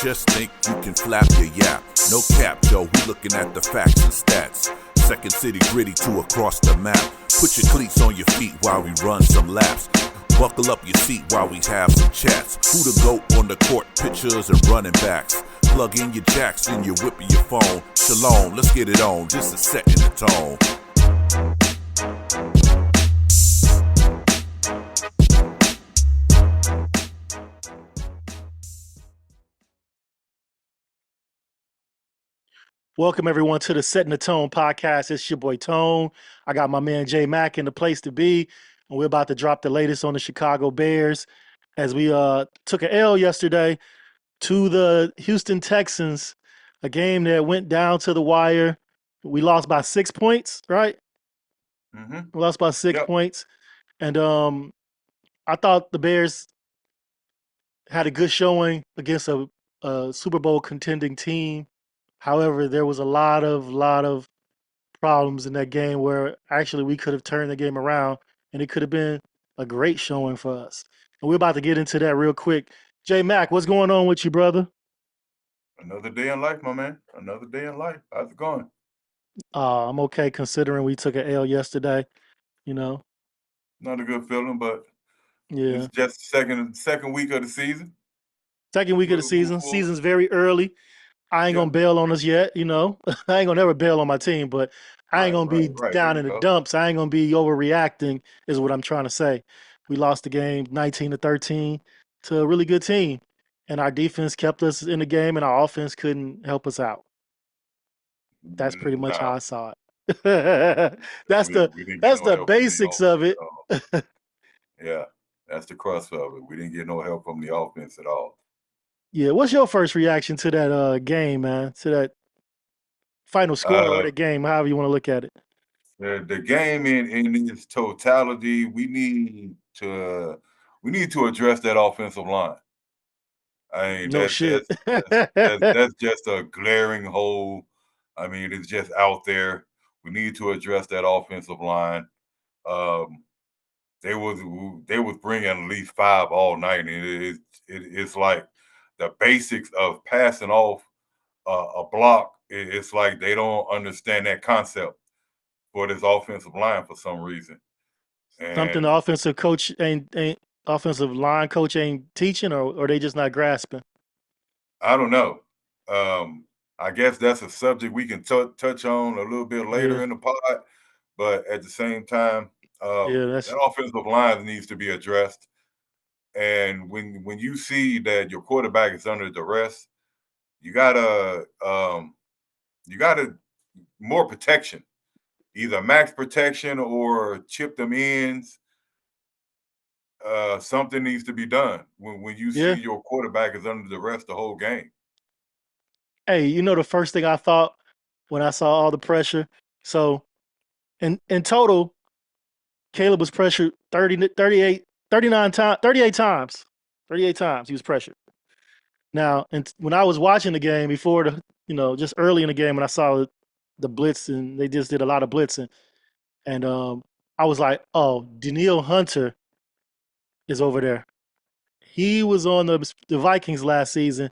Just think you can flap your yap. No cap, yo, we looking at the facts and stats. Second city gritty to across the map. Put your cleats on your feet while we run some laps. Buckle up your seat while we have some chats. Who the GOAT on the court, pictures and running backs. Plug in your jacks and you're whipping your phone. Shalom, let's get it on, just a set in the tone. Welcome, everyone, to the Setting the Tone podcast. It's your boy, Tone. I got my man, J Mack, in the place to be, and we're about to drop the latest on the Chicago Bears as we took an L yesterday to the Houston Texans, a game that went down to the wire. We lost by 6 points, right? Mm-hmm. We lost by 6 points. And I thought the Bears had a good showing against a Super Bowl contending team. However, there was a lot of problems in that game where actually we could have turned the game around and it could have been a great showing for us. And we're about to get into that real quick. J Mack, what's going on with you, brother? Another day in life, my man. Another day in life. How's it going? I'm okay considering we took an L yesterday, you know. Not a good feeling, but Yeah. it's just second week of the season. Second week of the season. Season's very early. I ain't gonna bail on us yet, you know. I ain't gonna never bail on my team, but I ain't gonna be down in the dumps. I ain't gonna be overreacting, is what I'm trying to say. We lost the game 19-13 to a really good team, and our defense kept us in the game, and our offense couldn't help us out. That's pretty much how I saw it. That's the basics of it. Yeah, that's the crust of it. We didn't get no help from the offense at all. Yeah, what's your first reaction to that game, man? To that final score or the game, however you want to look at it? The game in its totality, we need to address that offensive line. I mean, no shit. That's just a glaring hole. I mean, it's just out there. We need to address that offensive line. They was bringing at least 5 all night, and it's like the basics of passing off a block. It's like they don't understand that concept for this offensive line for some reason. Something the offensive coach ain't offensive line coach ain't teaching, or they just not grasping? I don't know. I guess that's a subject we can touch on a little bit later in the pod. But at the same time, that offensive line needs to be addressed. And when you see that your quarterback is under duress, you gotta more protection, either max protection or chip them ends. Something needs to be done when you see your quarterback is under duress the whole game. Hey, you know the first thing I thought when I saw all the pressure? So in total, Caleb was pressured 38 times. 38 times he was pressured. Now, and when I was watching the game before just early in the game when I saw the blitz, and they just did a lot of blitzing, and I was like, oh, Danielle Hunter is over there. He was on the Vikings last season.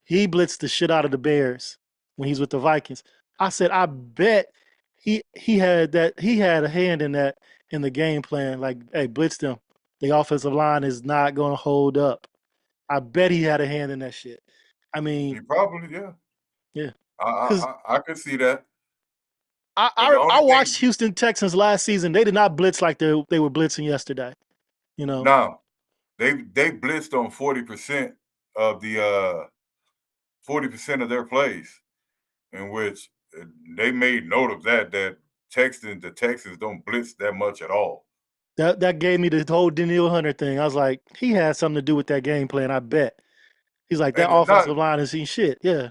He blitzed the shit out of the Bears when he's with the Vikings. I said, I bet he had a hand in that in the game plan. Like, hey, blitz them. The offensive line is not going to hold up. I bet he had a hand in that shit. I mean, he probably yeah. I could see that. I watched Houston Texans last season. They did not blitz like they were blitzing yesterday. You know. No, they blitzed on 40% of the 40% of their plays, in which they made note of that the Texans don't blitz that much at all. That gave me the whole Danielle Hunter thing. I was like, he had something to do with that game plan. I bet. He's like, that offensive line has seen shit. Yeah.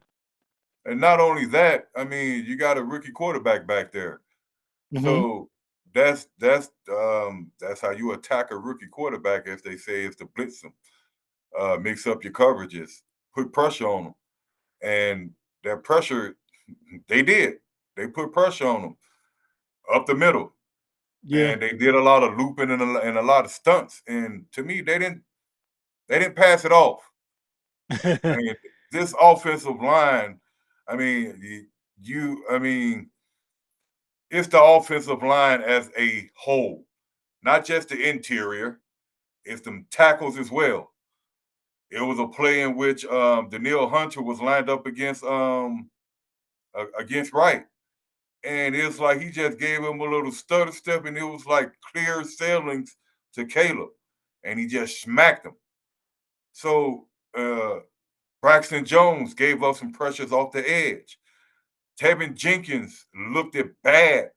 And not only that, I mean, you got a rookie quarterback back there. Mm-hmm. So that's how you attack a rookie quarterback, as they say, is to blitz them, mix up your coverages, put pressure on them. And that pressure, they did. They put pressure on them up the middle. Yeah. And they did a lot of looping and a lot of stunts. And to me, they didn't pass it off. I mean, this offensive line, I mean, I mean, it's the offensive line as a whole, not just the interior. It's them tackles as well. It was a play in which Daniil Hunter was lined up against Wright, and it's like he just gave him a little stutter step, and it was like clear sailings to Caleb, and he just smacked him. So Braxton Jones gave up some pressures off the edge. Tevin Jenkins looked it bad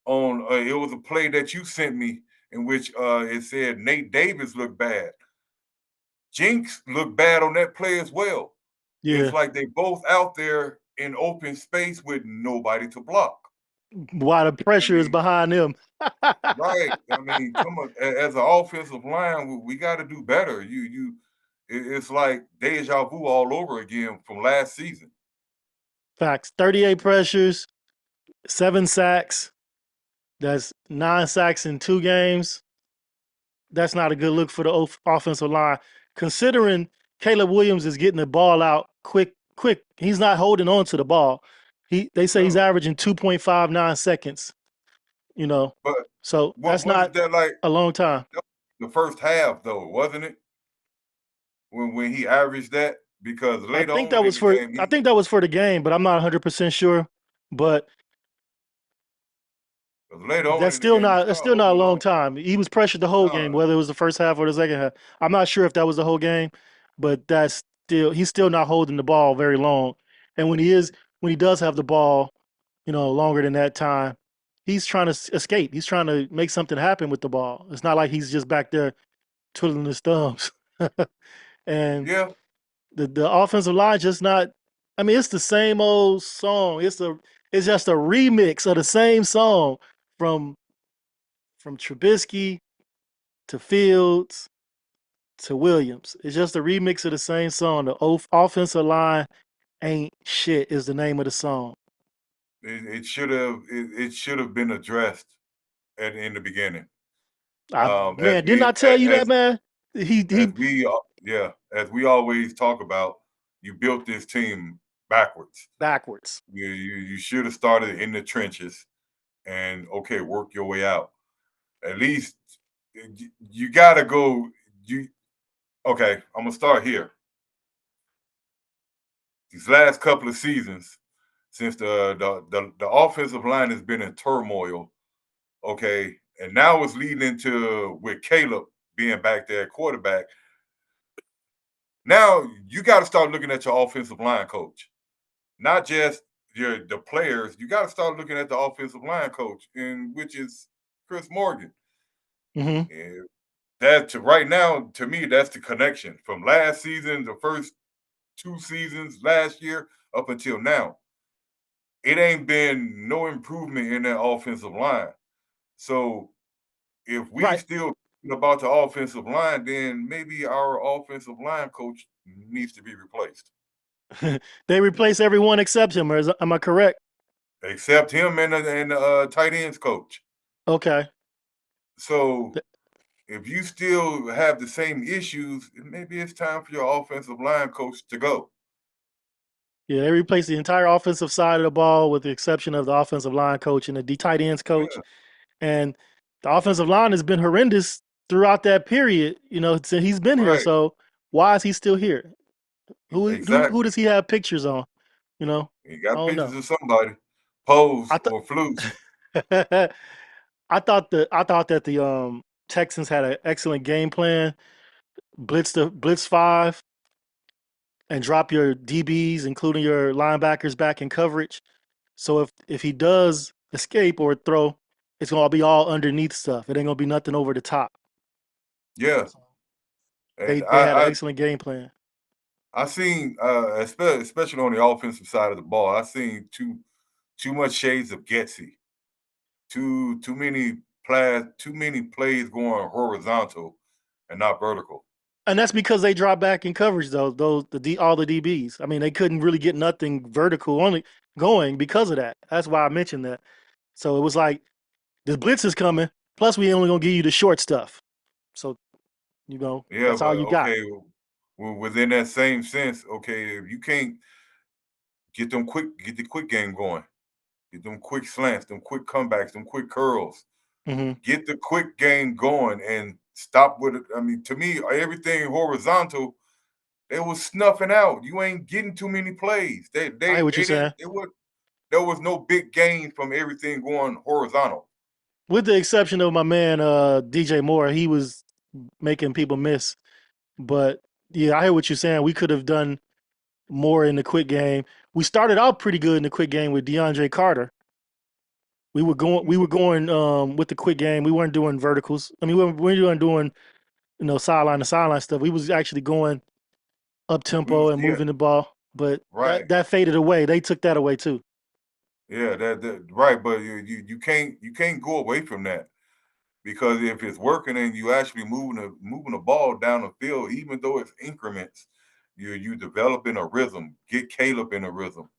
on. It was a play that you sent me in which it said Nate Davis looked bad. Jinx looked bad on that play as well. It's Yeah. like they both out there in open space with nobody to block. While the I pressure is mean, behind them. right. I mean, come on. As an offensive line, we got to do better. It's like deja vu all over again from last season. Facts. 38 pressures, 7 sacks. That's 9 sacks in 2 games. That's not a good look for the offensive line. Considering Caleb Williams is getting the ball out quick. He's not holding on to the ball. They say he's No, averaging 2.59 seconds, you know. but So what that's wasn't not that like a long time. the first half though? Wasn't it when he averaged that? Because later on in the game, I think that was for the game, but I'm not 100% sure. But later on in the game he that's started still not a holding long on. time. He was pressured the whole game, No, whether it was the first half or the second half. I'm not sure if that was the whole game, but he's still not holding the ball very long. And when he does have the ball, longer than that time, he's trying to escape. He's trying to make something happen with the ball. It's not like he's just back there twiddling his thumbs. And yeah, the offensive line just not. I mean, it's the same old song. It's just a remix of the same song from Trubisky to Fields to Williams. It's just a remix of the same song. The offensive line ain't shit is the name of the song. it should have been addressed in the beginning. As Man, didn't we I tell you that, as man? He as we yeah, as we always talk about, you built this team backwards. backwards. You should have started in the trenches and okay, work your way out. At least you got to go. You okay? I'm gonna start here. These last couple of seasons, since the offensive line has been in turmoil, okay, and now it's leading into with Caleb being back there at quarterback. Now you got to start looking at your offensive line coach, not just the players. You got to start looking at the offensive line coach, and which is Chris Morgan. Hmm. And that to right now, to me, that's the connection from last season, the first 2 seasons last year up until now. It ain't been no improvement in that offensive line. So if we Right. still thinking about the offensive line, then maybe our offensive line coach needs to be replaced. They replace everyone except him. Am I correct? Except him and the tight ends coach. Okay. So if you still have the same issues, maybe it's time for your offensive line coach to go. Yeah, they replaced the entire offensive side of the ball with the exception of the offensive line coach and the tight ends coach. Yeah, And the offensive line has been horrendous throughout that period, since he's been here. right. So why is he still here? Who Exactly. does he have pictures on? You know, You I got don't pictures know. of somebody, Pose I or Flus. thought I thought that the Texans had an excellent game plan. Blitz 5 and drop your DBs, including your linebackers, back in coverage. So if he does escape or throw, it's gonna be all underneath stuff. It ain't gonna be nothing over the top. Yeah, So and they had an excellent game plan. I seen especially on the offensive side of the ball, I seen too much shades of Getsy. Too many plays going horizontal and not vertical. And that's because they dropped back in coverage though. All the DBs. I mean, they couldn't really get nothing vertical only going because of that. That's why I mentioned that. So it was like the blitz is coming. Plus, we only gonna give you the short stuff. So Yeah, that's all but you got. within that same sense, okay, if you can't get the quick game going, get them quick slants, them quick comebacks, them quick curls, Hmm. get the quick game going and stop with it. I mean, to me, everything horizontal, they was snuffing out. You ain't getting too many plays. I hear what you're They didn't saying. it was there was no big gain from everything going horizontal. With the exception of my man DJ Moore, he was making people miss. But yeah, I hear what you're saying. We could have done more in the quick game. We started out pretty good in the quick game with DeAndre Carter. We were going with the quick game. We weren't doing verticals. I mean, we weren't doing sideline to sideline stuff. We was actually going up We tempo was and yeah, moving the ball. But right. that faded away. They took that away too. Yeah, that right, but you can't go away from that because if it's working and you actually moving the ball down the field, even though it's increments, you developing a rhythm. Get Caleb in a rhythm.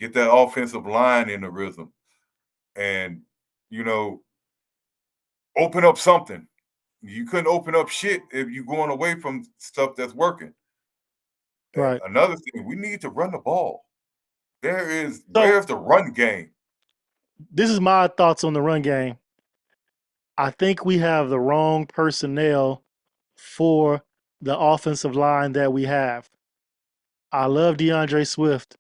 Get that offensive line in a rhythm, and you know open up something. You couldn't open up shit if you're going away from stuff that's working. And Right. another thing, we need to run the ball. So Where's the run game? this is my thoughts on the run game. I think we have the wrong personnel for the offensive line that we have. I love DeAndre Swift,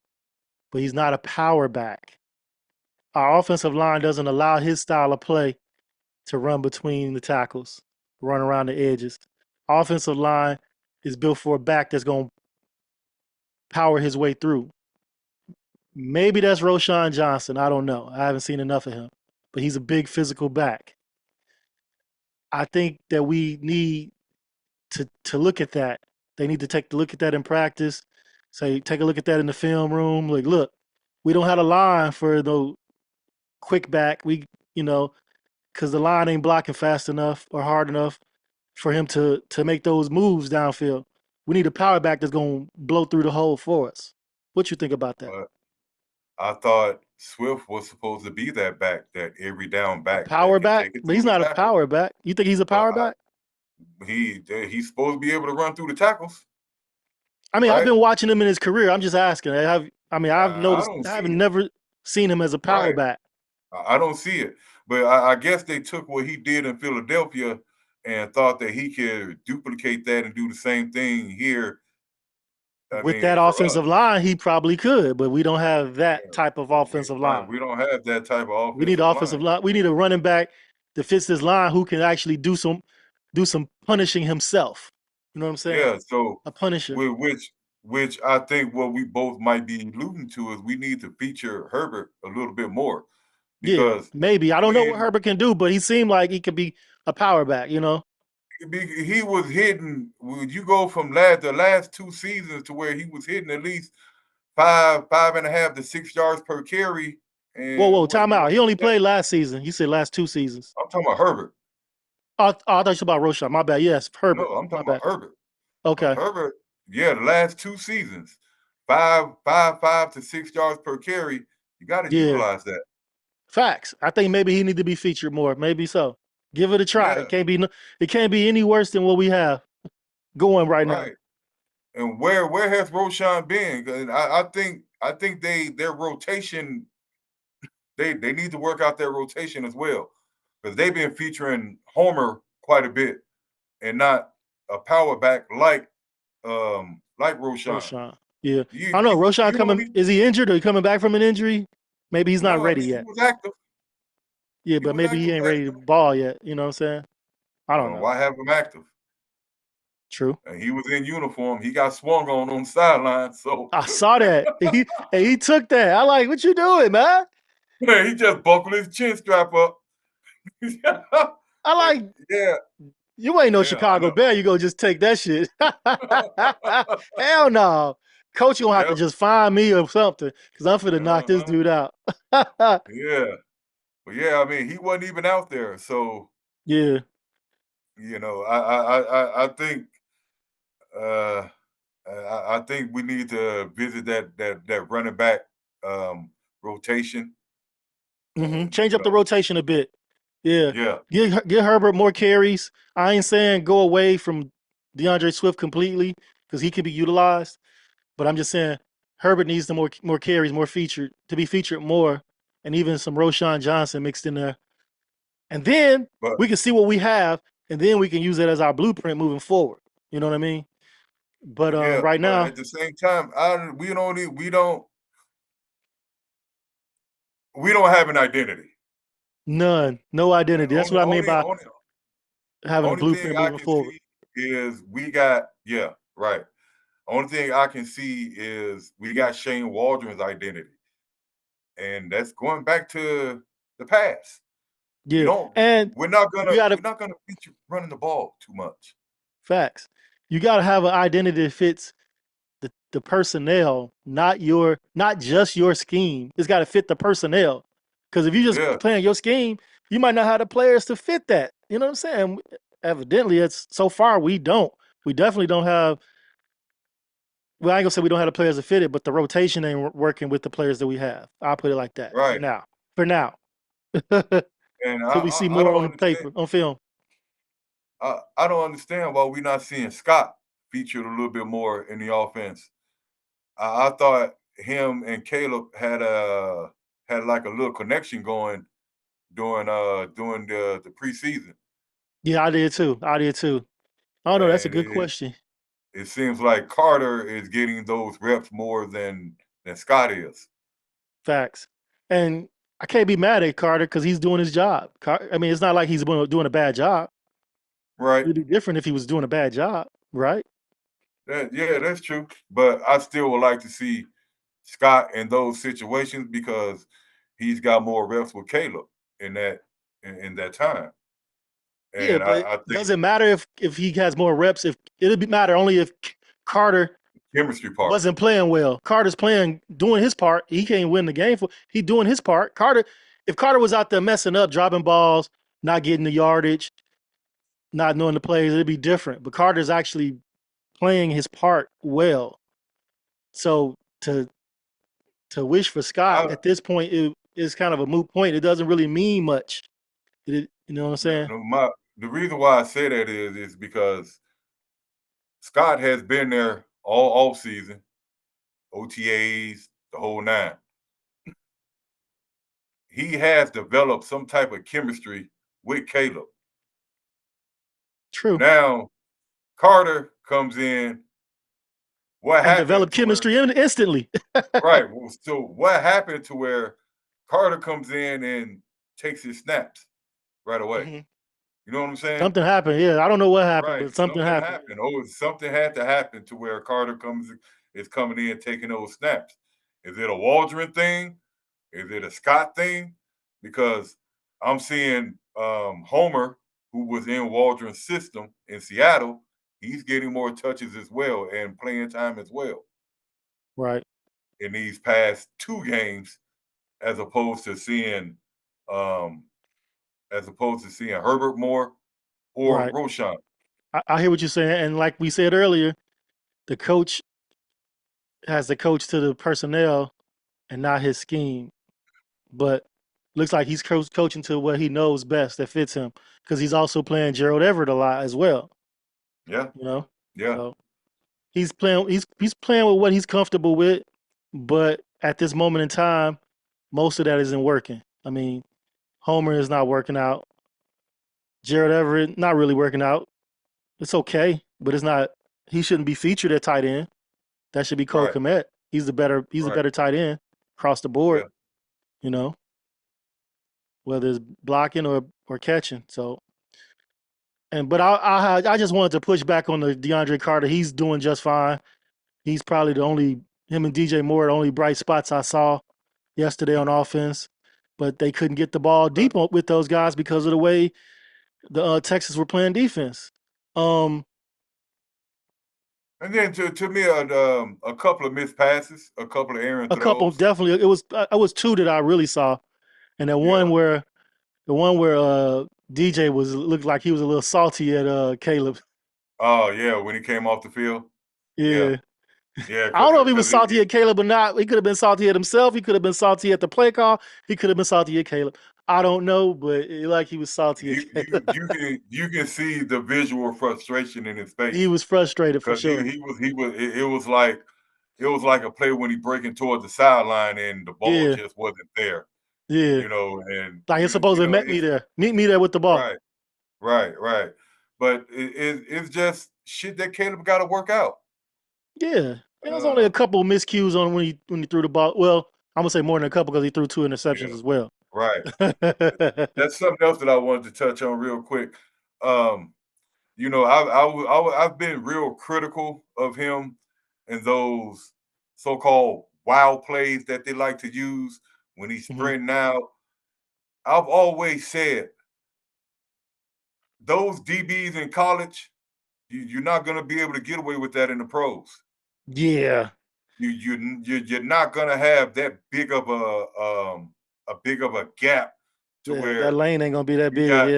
but he's not a power back. Our offensive line doesn't allow his style of play to run between the tackles, run around the edges. Offensive line is built for a back that's going to power his way through. Maybe that's Roshan Johnson. I don't know. I haven't seen enough of him, but he's a big physical back. I think that we need to look at that. They need to take a look at that in practice. Say, take a look at that in the film room. Like, look, we don't have a line for the quick back. You know, because the line ain't blocking fast enough or hard enough for him to make those moves downfield. We need a power back that's gonna blow through the hole for us. What you think about that? But I thought Swift was supposed to be that back, that every down A back that power can back? take it But he's through the not a tackle. power back. You think he's a But power back? he's supposed to be able to run through the tackles, I mean, I've right? been watching him in his career. I'm just asking. I've I noticed. don't I see haven't it, never seen him as a power right? back. I don't see it. But I guess they took what he did in Philadelphia and thought that he could duplicate that and do the same thing here. I With that mean, for us, offensive line, he probably could, but we don't have that yeah, type of but we offensive right, line. we don't have that type of We need an offensive offensive line. line. We need a running back that fits this line who can actually do some punishing himself. You know what I'm saying? Yeah, so A punisher. whi- which which I think what we both might be alluding to is we need to feature Herbert a little bit more Yeah, because maybe. I don't know what when Herbert can do, but he seemed like he could be a power back, you know? he was hitting, when you go from the last 2 seasons to where he was hitting at least 5.5 to 6 yards per carry, Whoa, and whoa, time out. He only played last season. You said last 2 seasons. I'm talking about Herbert. I thought you said about Roshan. My bad. Yes, No, Herbert. I'm My talking bad. about Herbert. But Okay. Herbert, yeah, the last 2 seasons, 5 to 6 yards per carry. You got to Yeah. utilize that. Facts. I think maybe he need to be featured more. Maybe so. Give it a try. Yeah, It can't be any worse than what we have going right now. right. And where has Roshan been? 'Cause I think their rotation, they need to work out their rotation as well because they've been featuring Homer quite a bit and not a power back like Roshan. Roshan. Yeah. You I don't know. you Roshan you coming only is he injured or he coming back from an injury? Maybe he's not no, I ready mean he yet. was active. Yeah, He but was maybe he active ain't last ready to year. ball yet. You know what I'm saying? I don't know. Why have him active? True. And he was in uniform. He got swung on the sideline, so I saw that. He took that. I like what you doing, man. he just buckled his chin strap up. I But like yeah, you ain't no yeah, I Chicago Bear. You go just take that shit. know. Hell no. Coach, you gonna have to Yep. just find me or something because I'm finna knock this Uh-huh. dude out. Yeah. But yeah, I mean, he wasn't even out there. So, Yeah. I think uh I think we need to visit that running back um rotation and Change up the rotation a bit. Yeah. yeah, Get Herbert more carries. I ain't saying go away from DeAndre Swift completely, because he can be utilized. But I'm just saying Herbert needs the more carries, more featured to be featured more, and even some Roshan Johnson mixed in there. And then But we can see what we have, and then we can use it as our blueprint moving forward. You know what I mean? But yeah, right but now, at the same time, we don't have an identity. none, no And identity. That's only what I mean only by only having a only thing blueprint I moving can forward. see is we got yeah, right. Only thing I can see is we got Shane Waldron's identity. And that's going back to the past. We Yeah, don't and we're not gonna you got to we're not gonna feature running the ball too much. facts. You got to have an identity that fits the personnel, not just your scheme. It's got to fit the personnel. Because if you just Yeah, playing your scheme, you might not have the players to fit that. You know what I'm saying? Evidently, it's so far we don't. We definitely don't have. Well, I ain't gonna say we don't have the players to fit it, but the rotation ain't working with the players that we have. I'll put it like that for right. now. For now, And till we see more on the paper, on film. I don't understand why we're not seeing Scott featured a little bit more in the offense. I thought him and Caleb had like a little connection going during the preseason. Yeah, I did too. I did too. Oh no, that's a And good question. it seems like Carter is getting those reps more than Scott is. Facts. And I can't be mad at Carter because he's doing his job. I mean, it's not like he's doing a bad job. Right. It'd be different if he was doing a bad job, right? Yeah, that's true. But I still would like to see Scott in those situations because he's got more reps with Caleb in that time. Yeah, And but I think does it matter if he has more reps? If it'll be matter only if Carter chemistry part. wasn't playing well. Carter's playing, doing his part. He can't win the game for. He doing his part. If Carter was out there messing up, dropping balls, not getting the yardage, not knowing the plays, it'd be different. But Carter's actually playing his part well. So to wish for Scott I at this point is kind of a moot point. It doesn't really mean much. You know what I'm saying? no, the reason why I say that is because Scott has been there all off season, OTAs, the whole nine. He has developed some type of chemistry with Caleb. True. Now Carter comes in. What And happened develop to where chemistry instantly. right? So what happened to where Carter comes in and takes his snaps right away? Mhm. You know what I'm saying? Something happened. Yeah, I don't know what happened, Right. but something Something happened. happened. Oh, something had to happen to where Carter is coming in taking those snaps. Is it a Waldron thing? Is it a Scott thing? Because I'm seeing Homer, who was in Waldron's system in Seattle, he's getting more touches as well and playing time as well Right. in these past two games, as opposed to seeing um Herbert more or Right. Roshan. I hear what you're saying, and like we said earlier, the coach has the coach to the personnel and not his scheme. But looks like he's coaching to what he knows best that fits him because he's also playing Gerald Everett a lot as well. Yeah, You know, yeah, so he's playing with what he's comfortable with. But at this moment in time, most of that isn't working. I mean, Homer is not working out. Gerald Everett not really working out. It's okay, but it's not. He shouldn't be featured at tight end. That should be Cole right, Kmet. He's the better. He's the right, better tight end across the board. yeah, You know, whether it's blocking or catching. So, but I just wanted to push back on the DeAndre Carter. He's doing just fine. He's probably the only him and DJ Moore the only bright spots I saw yesterday on offense. But they couldn't get the ball okay. deep with those guys because of the way the Texans were playing defense. Um, And then to me, a couple of missed passes, a couple of errant a couple throws. definitely. It was two that I really saw, and Yeah. the one where DJ was looked like he was a little salty at Caleb. Oh yeah, when he came off the field. Yeah, Yeah. yeah, I don't because know if he was because salty at Caleb or not. He could have been salty at himself. He could have been salty at the play call. He could have been salty at Caleb. I don't know, but like he was salty again. You can see the visual frustration in his He face was frustrated for because sure. he was it was like a play when he breaking towards the sideline and the ball Yeah, just wasn't there, yeah. you know, and Like it's supposed you to know meet me it's there. Meet me there with the ball. right, right. But it's just shit that Caleb got to work out. Yeah. It was only Uh, a couple of miscues on when he threw the ball. Well, I'm gonna say more than a couple because he threw 2 interceptions yeah, as well. right. That's something else that I wanted to touch on real quick. Um, you know, I've been real critical of him and those so-called wild plays that they like to use when he's Mhm. sprinting out. I've always said those DBs in college, you're not going to be able to get away with that in the pros. Yeah. You're not going to have that big of a gap to Yeah. That where lane ain't gonna be that you big. got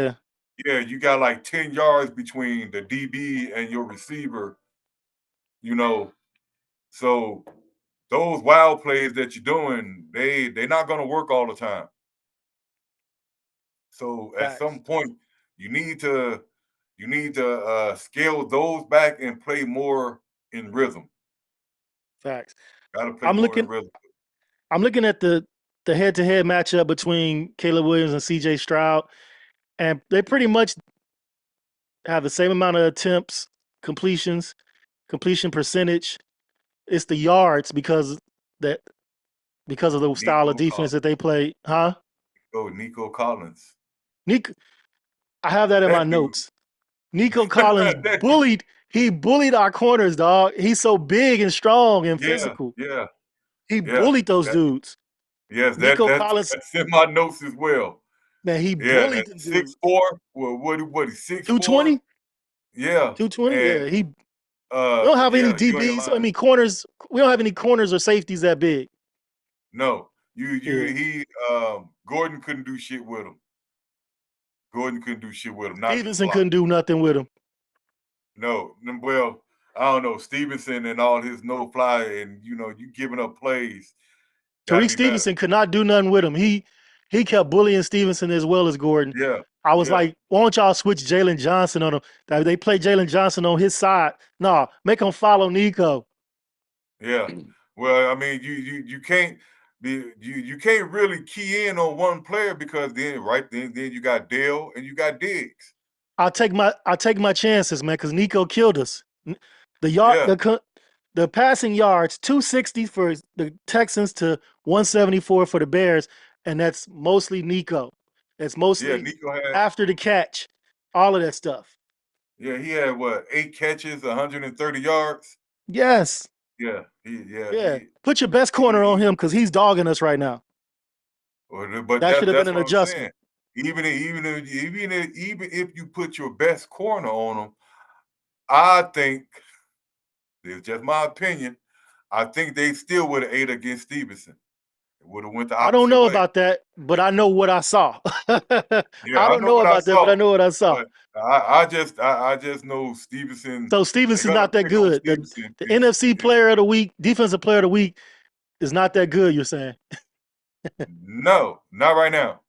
Yeah. you got like 10 yards between the DB and your receiver, you know. So those wild plays that you're doing, they're not going to work all the time. So at Facts. some point, you need to scale those back and play more in rhythm. Facts. Got to play I'm more in looking rhythm. I'm looking at the head-to-head matchup between Caleb Williams and CJ Stroud, and they pretty much have the same amount of attempts, completions, completion percentage. It's the yards that because of the style of Nico defense Collins. that they play. Huh? Oh, Nico Collins. Nico, I have that in my That dude. notes. Nico Collins that dude. bullied our corners, dog. He's so big and strong and Yeah, physical. yeah, He yeah. bullied those That dudes. yes, Nico Collins, that's in my notes as well. man, he Yeah, bullied at them six dudes. four. Well, what he 6'4"? 220? Yeah, 220? and Yeah, we don't have any yeah, you ain't DBs. I lying. mean corners. We don't have any corners or safeties that big. No, Yeah. Gordon couldn't do shit with him. Gordon couldn't do shit with him. Not the Stevenson slot. couldn't do nothing with him. No, well, I don't know. Stevenson and all his no fly, and you giving up plays. Got to Tariq be better. Stevenson could not do nothing with him. He kept bullying Stevenson as well as Gordon. Yeah, I was yeah, like, why don't y'all switch Jalen Johnson on him? They play Jalen Johnson on his side. Nah, make him follow Nico. yeah. Well, I mean, you can't you can't really key in on one player because then you got Dale and you got Diggs. I'll take my chances, man, because Nico killed us. The yard Yeah, the passing yards, 260 for the Texans to 174 for the Bears, and that's mostly Nico. That's yeah. mostly Nico had after the catch, all of that stuff. he had what 8 catches, 130 yards. Yes. Yeah, Yeah. Put your best corner on he him because he's dogging us right now. but That should have been that's an what I'm saying. adjustment. Even if you put your best corner on him, I think it's just my opinion. I think they still would have ate against Stevenson. It would have went the I don't opposite know way. about that, but I know what I saw. Yeah, I I don't know know what I about that, but I saw, know what I saw. but I just know Stevenson. So They're Stevenson's gonna not that pick on good. Stevenson. The NFC player of the week, defensive player of the week is not that good, you're saying? No, not right now.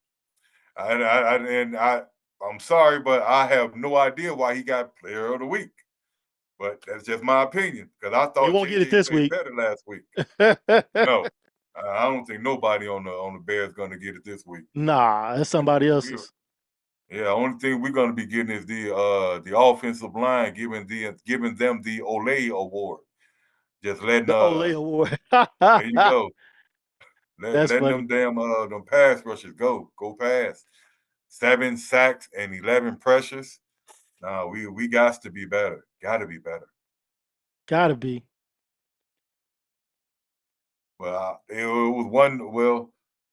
I'm sorry, but I have no idea why he got player of the week. But that's just my opinion because I He thought won't get it JJ this played week. better last week. No, I don't think nobody on the Bears going to get it this week. Nah, that's somebody else's. Yeah, only thing we're going to be getting is the offensive line giving them the Olay Award. Just letting The Olay Award. there you go. That's Letting them funny. damn them pass rushers go past 7 sacks and 11 pressures. No, we got to be better. Got to be better. Gotta be. Well, it was one. Well,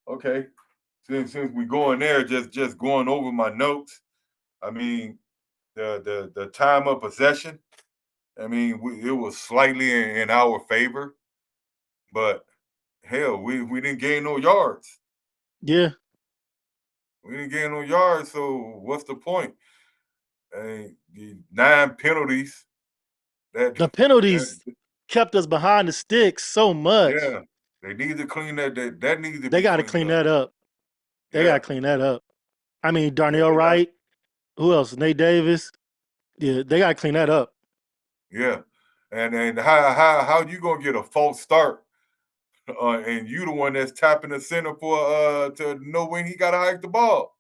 okay. Since we going there, just going over my notes. I mean, the time of possession. I mean, it was slightly in our favor, but hell, we didn't gain no yards. Yeah. We didn't gain no yards. So what's the point? The 9 penalties that The that penalties kept us behind the sticks so much. yeah, they need to clean that. That needs to They be got to cleaned clean up. that up. They gotta Yeah, clean that up. I mean, yeah, Darnell they got Wright. Who else? Nate Davis. Yeah, they gotta clean that up. yeah. And how you gonna get a false start and you the one that's tapping the center for to know when he gotta hike the ball?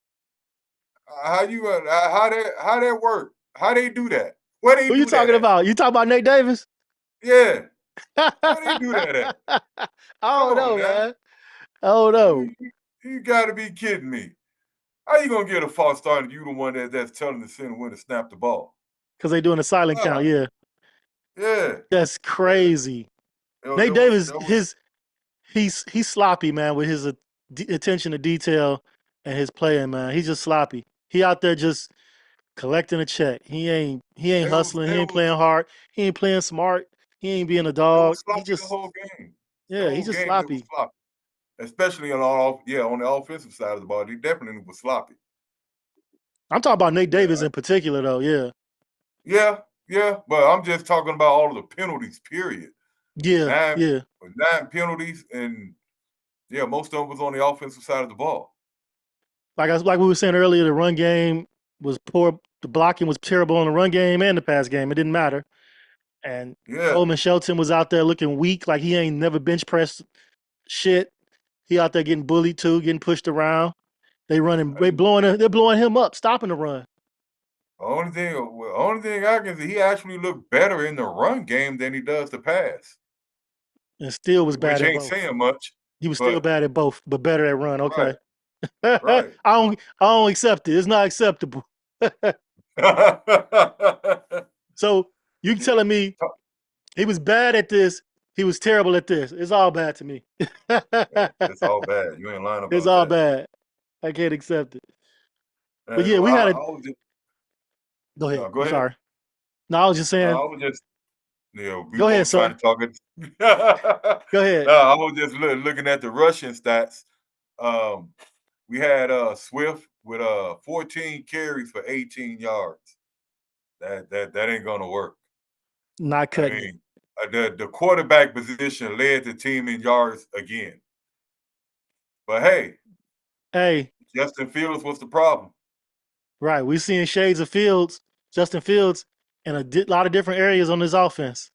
How you how that work? How they do that? Where they Who you do that talking at? about? You talking about Nate Davis? Yeah, I where they do that at? Come don't on know, now. man. I don't know. You gotta be kidding me. How you gonna get a false start and you the one that's telling the center when to snap the ball? Because they doing a silent Ah, count. Yeah, yeah. that's crazy. Nate It was Davis, he's sloppy, man, with his attention to detail and his playing, man. He's just sloppy. He out there just collecting a check. He ain't hustling. He it ain't was playing hard. He ain't playing smart. He ain't being a it was dog. He sloppy the just whole game. The yeah, he's whole just game it was sloppy. sloppy. Especially on the offensive side of the ball. He definitely was sloppy. I'm talking about Nate Davis Yeah. in particular, though. Yeah, Yeah, yeah. But I'm just talking about all of the penalties, period. yeah, Nine yeah. nine penalties, and yeah, most of them was on the offensive side of the ball. Like we were saying earlier, the run game was poor. The blocking was terrible on the run game and the pass game. It didn't matter. And Yeah. Coleman Shelton was out there looking weak, like he ain't never bench pressed shit. He out there getting bullied too, getting pushed around. They're blowing him up, stopping the run, Only thing I can see, he actually looked better in the run game than he does the pass, and still was bad which at ain't both. saying much. He was still But bad at both, but better at run. right, Okay, right. I don't accept it. It's not acceptable. So you telling me he was bad at this, he was terrible at this? It's all bad to me. It's all bad. You ain't lying It's about all that. bad. I can't accept it. But And yeah, we had I a. was just Go ahead. no, go I'm ahead. sorry. No, I was just No, saying. I was just we Go ahead, both trying sir. to talk it. Go ahead. No, I was just looking at the rushing stats. Um, we had Swift with 14 carries for 18 yards. That ain't gonna work. Not I cutting it. mean, the quarterback position led the team in yards again. But hey, Hey, Justin Fields was the problem. right. We're seeing shades of Fields, Justin Fields, in a lot of different areas on this offense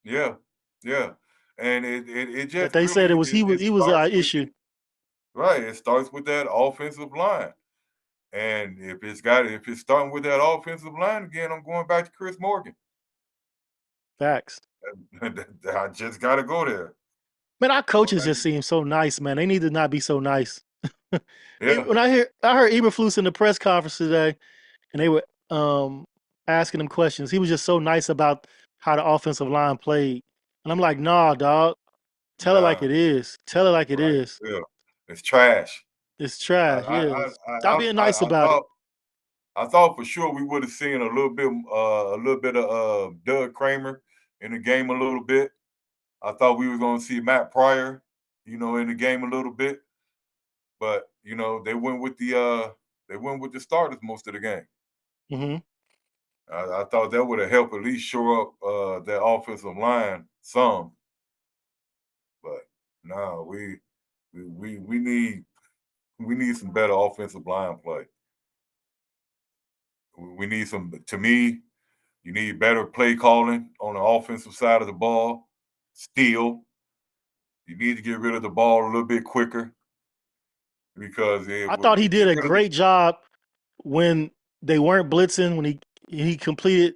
Yeah, yeah, and it that just they said really it he was starts our with issue. right. It starts with that offensive line, and if it's starting with that offensive line again, I'm going back to Chris Morgan. Facts. I just got to go there. Man, our Going coaches back just to seem so nice, man. They need to not be so nice. yeah, When I heard Eberflus in the press conference today, and they were asking him questions. He was just so nice about how the offensive line played, and I'm like, nah, dog. Tell it like nah, it is. Tell it like it right, is. yeah, it's trash. It's I trash. I Yeah. I Stop I, being I, nice I about it. thought I thought for sure we would have seen a little bit of Doug Kramer in the game a little bit. I thought we were going to see Matt Pryor, in the game a little bit, but they went with the starters most of the game. Hmm. I thought that would have helped at least shore up that offensive line some, but no, we need some better offensive line play. We need some. To me, you need better play calling on the offensive side of the ball. Still, you need to get rid of the ball a little bit quicker because I thought he did get a rid of the. great job when they weren't blitzing. When he completed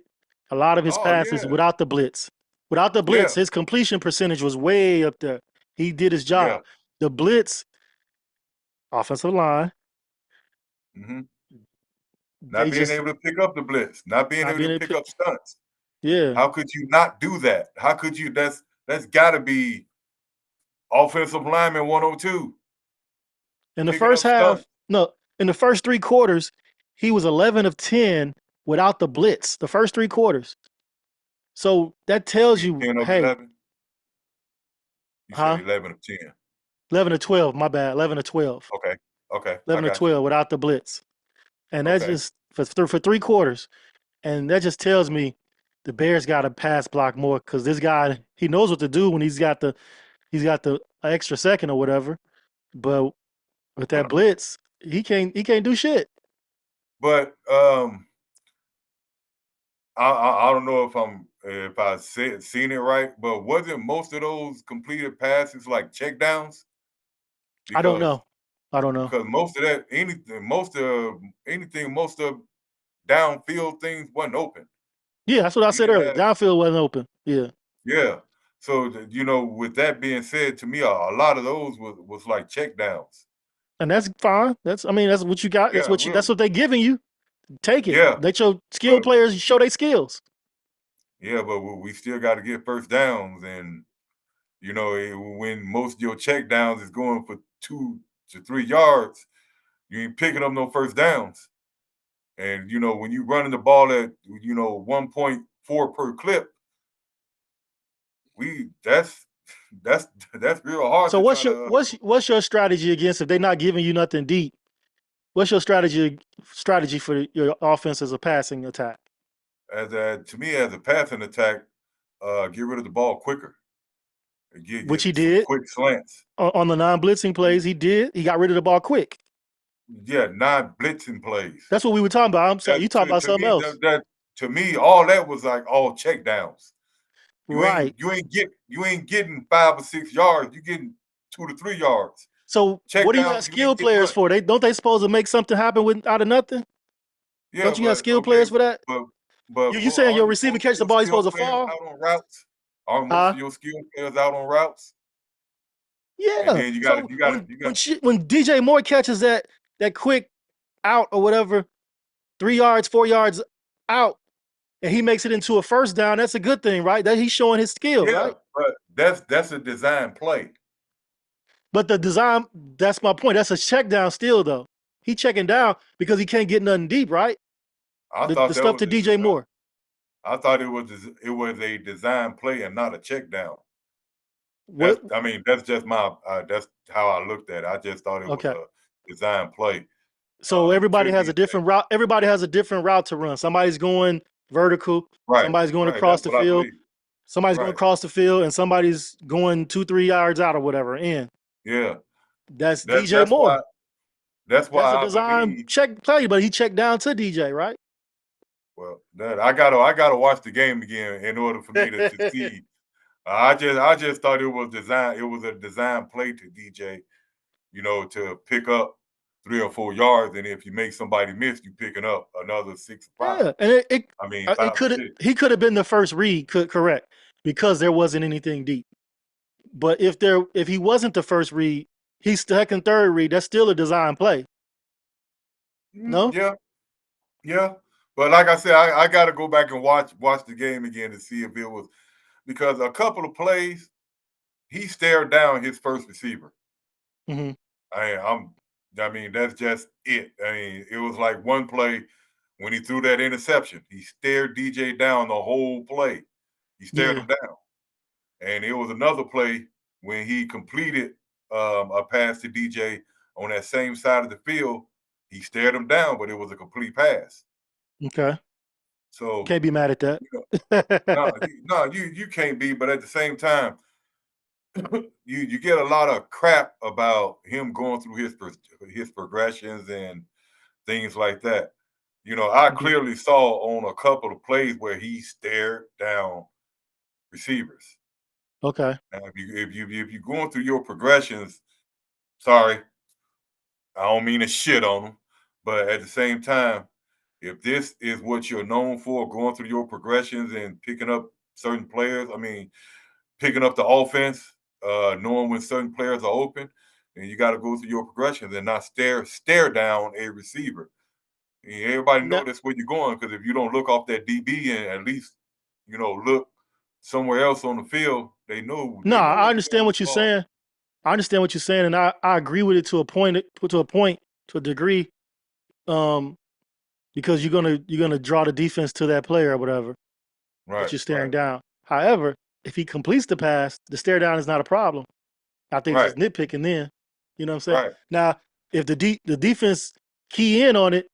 a lot of his Oh passes yeah, without the blitz. Without the yeah, blitz, his completion percentage was way up there. He did his yeah. job. The blitz, offensive line, hmm they Not being just able to pick up the blitz, not being not able to being able pick to pick. up stunts. Yeah. How could you not do that? How could you? That's got to be offensive lineman 102 In the picking first up stunts. half, no, in the first three quarters, he was 11 of 10 without the blitz. The first three quarters. So that tells He's you, 10 of hey, 11. You said huh? 11 of 10. 11 to 12, my bad. 11 to 12. Okay, okay, I 11 to got you. 12 without the blitz. And that's Okay, just for three quarters. And that just tells me the Bears got to pass block more because this guy, he knows what to do when he's got the extra second or whatever. But with that blitz, he can't do shit. But I don't know if I seen it right, but wasn't most of those completed passes like check downs? I don't Because know. I don't know. most of that most of downfield things wasn't open. Yeah, that's what I He said didn't earlier. have Downfield wasn't open. Yeah. yeah. So with that being said, to me, a lot of those was like check downs. And that's fine. That's what you got. Yeah, That's what they giving you. Take it. yeah, Let your skilled but players show their skills. yeah, but we still got to get first downs, and when most of your check downs is going for 2 to 3 yards, you ain't picking up no first downs. And when you running the ball at 1.4 per clip, we that's that's real hard So to try to. what's your strategy against if they're not giving you nothing deep? What's your strategy for your offense as a passing attack? To me as a passing attack, get rid of the ball quicker. Which Get he some did quick slants. on the non-blitzing plays. He did. He got rid of the ball quick. Yeah, not blitzing plays. That's what we were talking about. I'm sorry, That you talking about to something me else, to me all that was like all check downs. right? You ain't getting 5 or 6 yards. You getting 2 to 3 yards. So Check what do you have downs, you ain't skilled getting players much. for? They supposed to make something happen out of nothing? Yeah, Don't you have but skilled okay, players for that? but but You saying your aren't receiver most of catch the your ball, he's supposed skilled to players fall? out on routes? Aren't most Huh? of your skilled players out on routes? And Yeah. then So you got when DJ Moore catches that quick out or whatever, 3 yards, 4 yards out, and he makes it into a first down, that's a good thing, right? That he's showing his skill, yeah, right? but that's a design play. But the design, that's my point. That's a check down still, though. He checking down because he can't get nothing deep, right? I The thought that stuff was to DJ Moore. I thought it was a design play and not a check down. What? That's just my that's how I looked at it. I just thought it was Okay. a design play. So everybody Could has be a different route. Everybody has a different route to run. Somebody's going vertical. right, Somebody's going right. across That's the what I field. believe. Somebody's going Right. across the field, and somebody's going 2, 3 yards out or whatever. And Yeah. that's That DJ that's why Moore. that's That's a why I design believe. check play, but he checked down to DJ, right? Well, that I gotta watch the game again in order for me to see. I just thought it was design. It was a design play to DJ. To pick up 3 or 4 yards, and if you make somebody miss, you picking up another 6 or 5. Yeah, and it 5 or could have 6. he could have been the first read, correct, because there wasn't anything deep. But if he wasn't the first read, he's second, third read. That's still a design play. No, Yeah, yeah. But like I said, I got to go back and watch the game again to see if it was because a couple of plays he stared down his first receiver. hmm I I'm I mean that's just it. It was like one play when he threw that interception. He stared DJ down the whole play. He stared yeah, him down. And it was another play when he completed a pass to DJ on that same side of the field. He stared him down, but it was a complete pass. okay. So Can't be mad at that. you know, no, you can't be. But at the same time, you get a lot of crap about him going through his progressions and things like that. I Mhm. clearly saw on a couple of plays where he stared down receivers. Okay. Now, if you're going through your progressions, sorry, I don't mean to shit on them, but at the same time, if this is what you're known for, going through your progressions and picking up certain players, picking up the offense, knowing when certain players are open, and you got to go through your progressions and not stare down a receiver. Everybody No, know that's where you're going because if you don't look off that DB and at least look somewhere else on the field, no, they know I where you're going understand with what the you're ball. saying. I understand what you're saying, and I agree with it to a point, to a degree, um, because you're gonna draw the defense to that player or whatever that Right, you're staring right, down. However, if he completes the pass, the stare down is not a problem. I think it's right, just nitpicking then. You know what I'm saying? right. Now, if the defense key in on it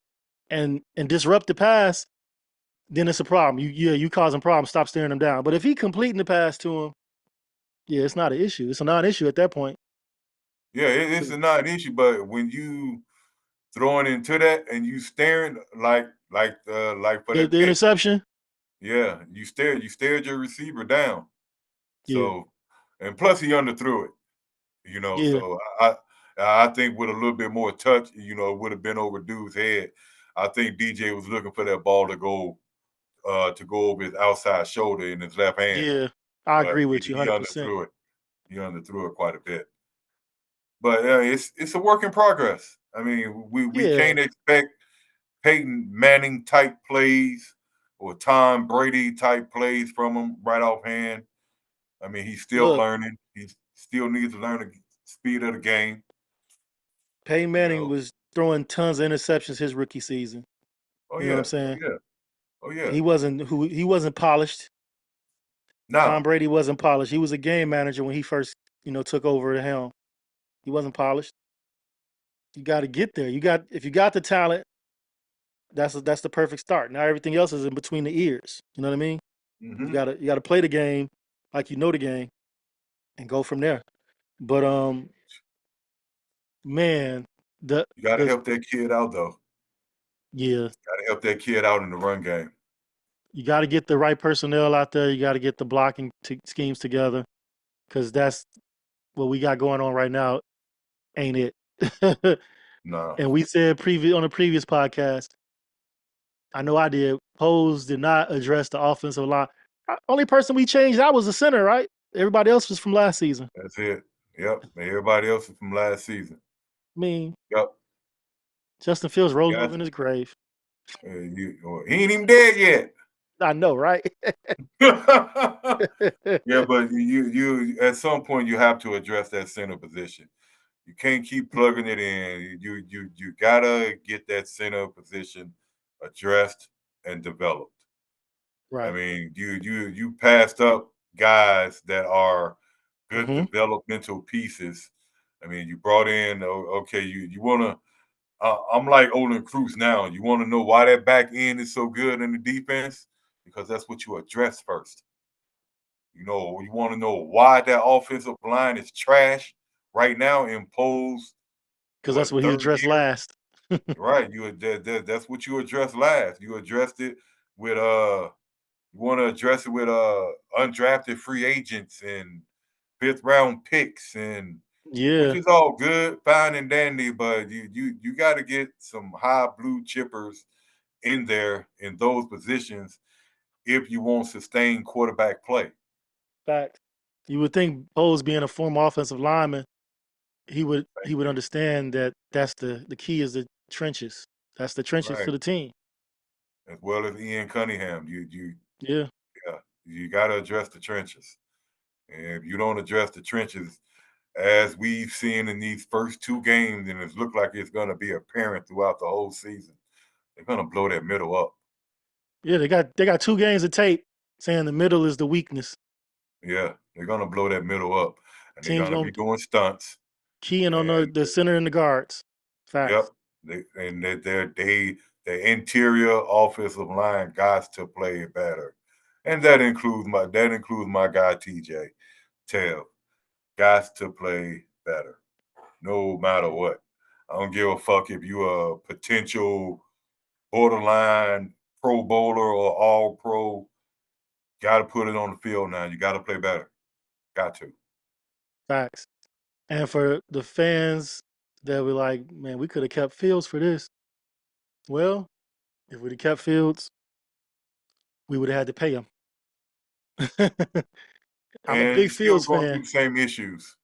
and disrupt the pass, then it's a problem. You causing problems. Stop staring him down. But if he completing the pass to him, yeah, it's not an issue. It's a non-issue at that point. Yeah, it's Yeah. not an issue, but when you throwing into that and you staring like for The that the pick. interception. Yeah, you stared your receiver down. Yeah, So, and plus he underthrew it. yeah, So I think with a little bit more touch, it would have been over dude's head. I think DJ was looking for that ball to go over his outside shoulder in his left hand, yeah. I but agree he, with you he 100%. underthrew it. He underthrew it quite a bit. But it's a work in progress. I mean, we Yeah. can't expect Peyton Manning type plays or Tom Brady type plays from him right offhand. I mean, he's still Look, learning. He still needs to learn the speed of the game. Peyton You Manning know. was throwing tons of interceptions his rookie season. Oh You know what I'm yeah. Oh saying? yeah. Oh yeah. He wasn't polished. Tom Now, Brady wasn't polished. He was a game manager when he first, took over the helm. He wasn't polished. You got to get there. If you got the talent, that's the perfect start. Now everything else is in between the ears. You know what I mean? You hmm gotta you gotta play the game like you know the game and go from there. But man, the you got to the help that kid out though. yeah, Got to help that kid out in the run game. you got to get the right personnel out there. You got to get the blocking schemes together because that's what we got going on right now, ain't it? No, And we said on a previous podcast, I know I did. Pose did not address the offensive line. Only person we changed that was the center, right? Everybody else was from last season. that's it. Yep. Everybody else is from last season. I mean, Yep. Justin Fields rolling Got over in his grave. he ain't even dead yet. I know, right? Yeah, but you at some point you have to address that center position. You can't keep plugging it in. You gotta get that center position addressed and developed. I Right. mean, you passed up guys that are good Hmm. developmental pieces. I mean, you brought in okay, you want to. I'm like Olin Cruz now. You want to know why that back end is so good in the defense because that's what you address first. You want to know why that offensive line is trash right now. Imposed Because that's what what he third addressed year? last. Right. That's what you addressed last. You addressed it with you want to address it with undrafted free agents and fifth round picks and which Yeah, is all good, fine and dandy, but you got to get some high blue chippers in there in those positions if you want sustained quarterback play. fact. You would think Pose being a former offensive lineman, he would Thank he would you. understand that that's the key is the trenches. That's the trenches Right. to the team. As well as Ian Cunningham. Yeah. Yeah, you got to address the trenches. And if you don't address the trenches, as we've seen in these first two games, and it's looked like it's going to be apparent throughout the whole season, they're going to blow that middle up. Yeah, they got 2 games of tape saying the middle is the weakness. Yeah, they're going to blow that middle up, and they're Teams going to be gonna doing stunts. key in on And the center and the guards. yep, Facts. the interior offensive line got to play better, and that includes my guy TJ Tell. Got to play better, no matter what. I don't give a fuck if you a potential borderline Pro Bowler or All Pro. Got to put it on the field now. You got to play better. Got to. Facts. And for the fans that were like, man, we could have kept Fields for this. Well, if we'd have kept Fields, we would have had to pay him. I'm a And big you're still Fields going through fan. the same issues.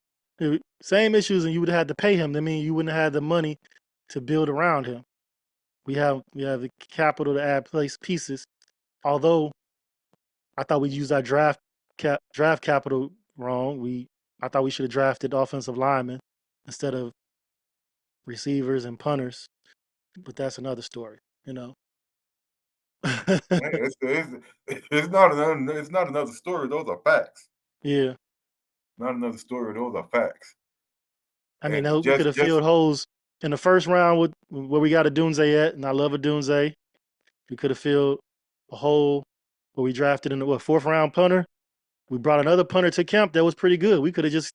Same issues, and you would have had to pay him. I mean, you wouldn't have had the money to build around him. We have the capital to add place pieces. Although I thought we used our draft capital wrong. I thought we should have drafted offensive linemen instead of receivers and punters. But that's another story, you know. Hey, it's not another story. Those are facts. Yeah, Not another story. Those are facts. I mean, And we could have just filled holes in the first round with where we got a Dunze at, and I love a Dunze. We could have filled a hole where we drafted in the fourth round punter. We brought another punter to camp that was pretty good. We could have just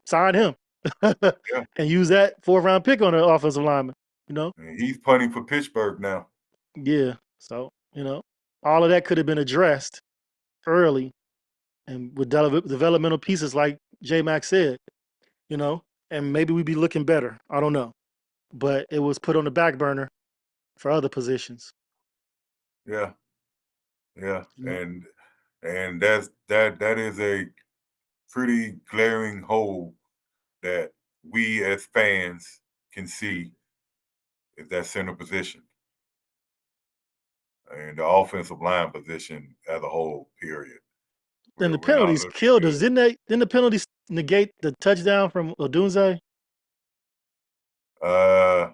signed him yeah, and used that fourth round pick on the offensive lineman. You know, And he's punting for Pittsburgh now. yeah. So all of that could have been addressed early, and with developmental pieces like J Mac said, you know, and maybe we'd be looking better. I don't know, but it was put on the back burner for other positions. Yeah, yeah, You know, and that is a pretty glaring hole that we as fans can see is that center position and the offensive line position as a whole. Period. then the We're not penalties looking killed us, good. didn't they? Didn't the penalties negate the touchdown from Odunze? Uh,